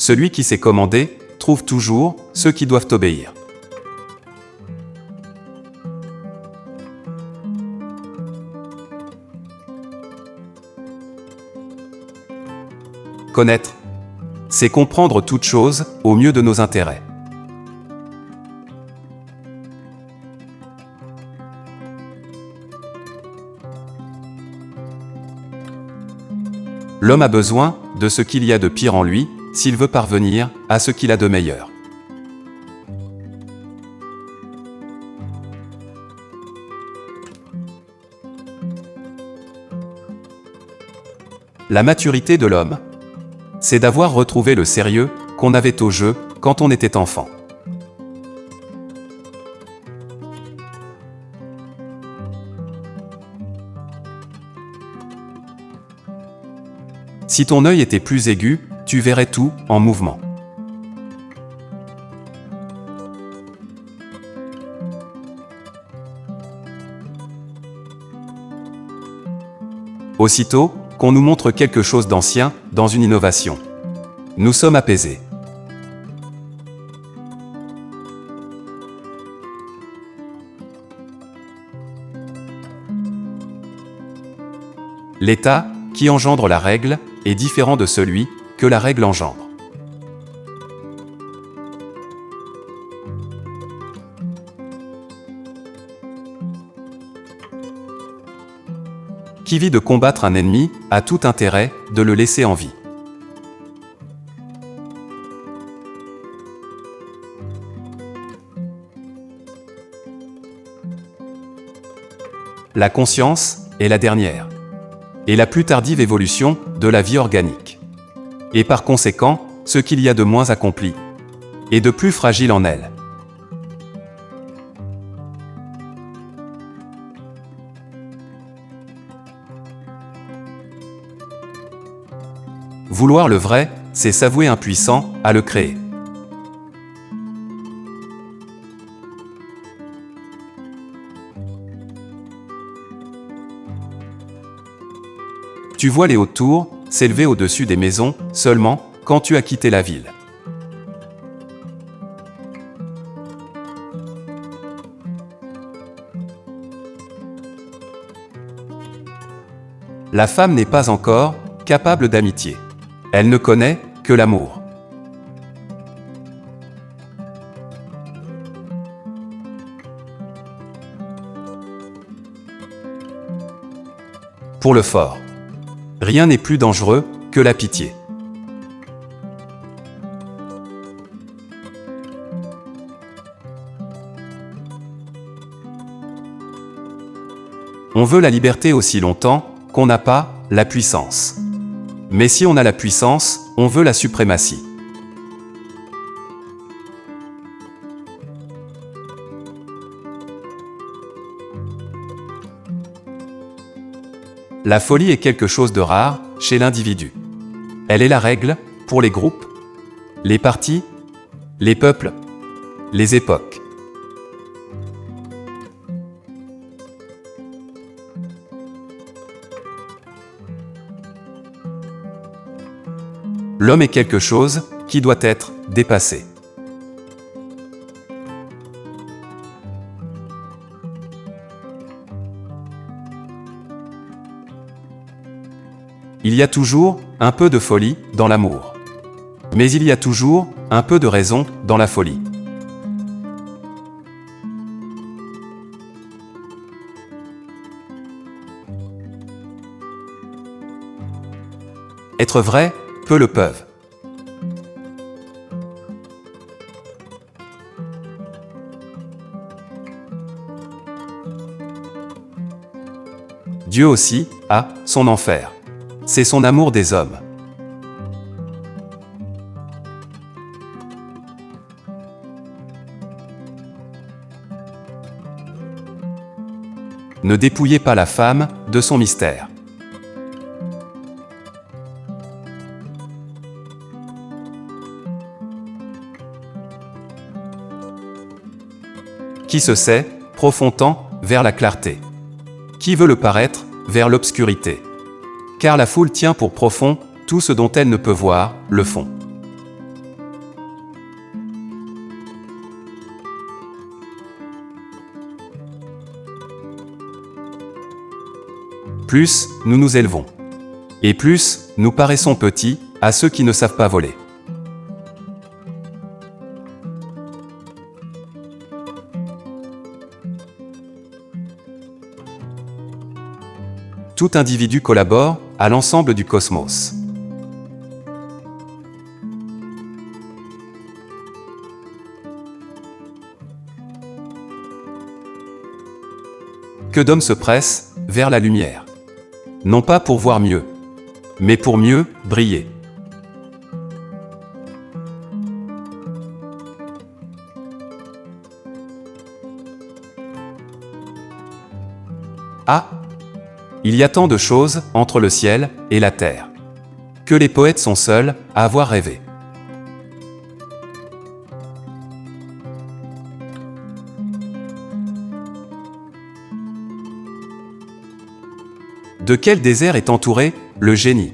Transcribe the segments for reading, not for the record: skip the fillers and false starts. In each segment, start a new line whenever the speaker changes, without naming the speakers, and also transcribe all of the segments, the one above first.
Celui qui sait commander trouve toujours ceux qui doivent obéir. Connaître, c'est comprendre toute chose au mieux de nos intérêts. L'homme a besoin de ce qu'il y a de pire en lui, s'il veut parvenir à ce qu'il a de meilleur. La maturité de l'homme, c'est d'avoir retrouvé le sérieux qu'on avait au jeu quand on était enfant. Si ton œil était plus aigu, tu verrais tout en mouvement. Aussitôt qu'on nous montre quelque chose d'ancien dans une innovation, nous sommes apaisés. L'état qui engendre la règle est différent de celui que la règle engendre. Qui vit de combattre un ennemi a tout intérêt de le laisser en vie. La conscience est la dernière et la plus tardive évolution de la vie organique. Et par conséquent, ce qu'il y a de moins accompli et de plus fragile en elle. Vouloir le vrai, c'est s'avouer impuissant à le créer. Tu vois les hautes tours s'élever au-dessus des maisons seulement quand tu as quitté la ville. La femme n'est pas encore capable d'amitié. Elle ne connaît que l'amour. Pour le fort, rien n'est plus dangereux que la pitié. On veut la liberté aussi longtemps qu'on n'a pas la puissance. Mais si on a la puissance, on veut la suprématie. La folie est quelque chose de rare chez l'individu. Elle est la règle pour les groupes, les partis, les peuples, les époques. L'homme est quelque chose qui doit être dépassé. Il y a toujours un peu de folie dans l'amour. Mais il y a toujours un peu de raison dans la folie. Être vrai, peu le peuvent. Dieu aussi a son enfer. C'est son amour des hommes. Ne dépouillez pas la femme de son mystère. Qui se sait, profond tend vers la clarté. Qui veut le paraître, vers l'obscurité. Car la foule tient pour profond tout ce dont elle ne peut voir le fond. plus nous nous élevons. Et plus nous paraissons petits à ceux qui ne savent pas voler. Tout individu collabore à l'ensemble du cosmos. Que d'hommes se pressent vers la lumière. Non pas pour voir mieux, mais pour mieux briller. Ah! Il y a tant de choses entre le ciel et la terre, que les poètes sont seuls à avoir rêvé. De quel désert est entouré le génie?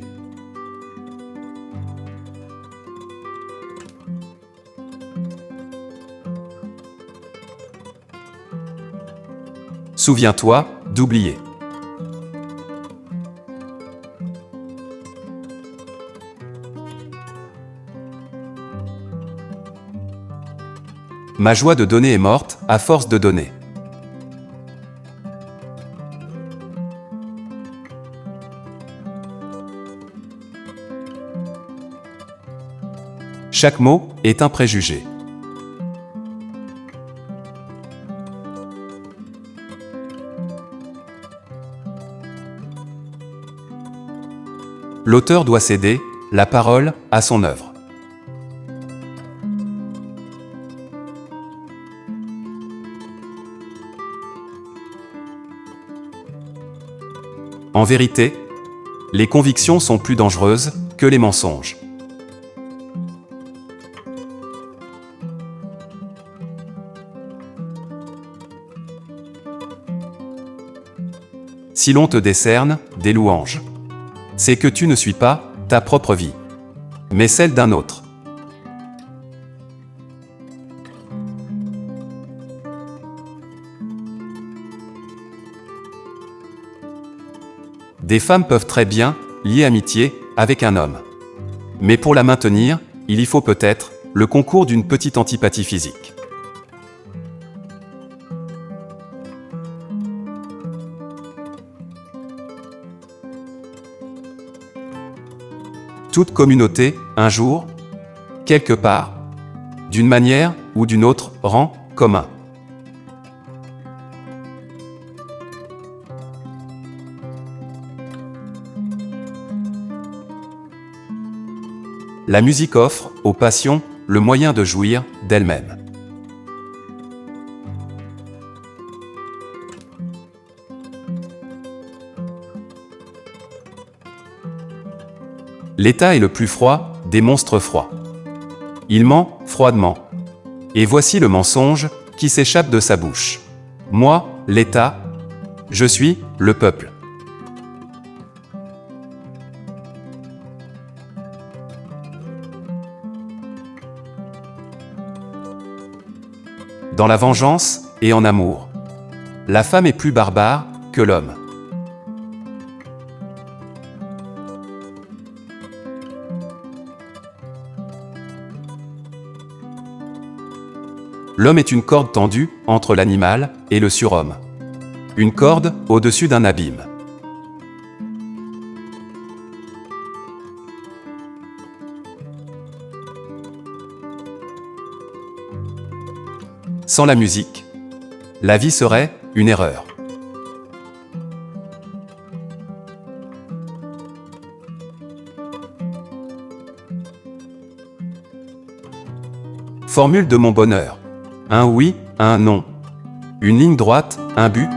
Souviens-toi d'oublier. Ma joie de donner est morte à force de donner. Chaque mot est un préjugé. L'auteur doit céder la parole à son œuvre. En vérité, les convictions sont plus dangereuses que les mensonges. Si l'on te décerne des louanges, c'est que tu ne suis pas ta propre vie, mais celle d'un autre. Des femmes peuvent très bien lier amitié avec un homme. Mais pour la maintenir, il y faut peut-être le concours d'une petite antipathie physique. Toute communauté, un jour, quelque part, d'une manière ou d'une autre, rend commun. La musique offre aux passions le moyen de jouir d'elle-même. L'État est le plus froid des monstres froids. Il ment froidement. Et voici le mensonge qui s'échappe de sa bouche. Moi, l'État, je suis le peuple. Dans la vengeance et en amour, la femme est plus barbare que l'homme. L'homme est une corde tendue entre l'animal et le surhomme. Une corde au-dessus d'un abîme. Sans la musique, la vie serait une erreur. Formule de mon bonheur. Un oui, un non. Une ligne droite, un but,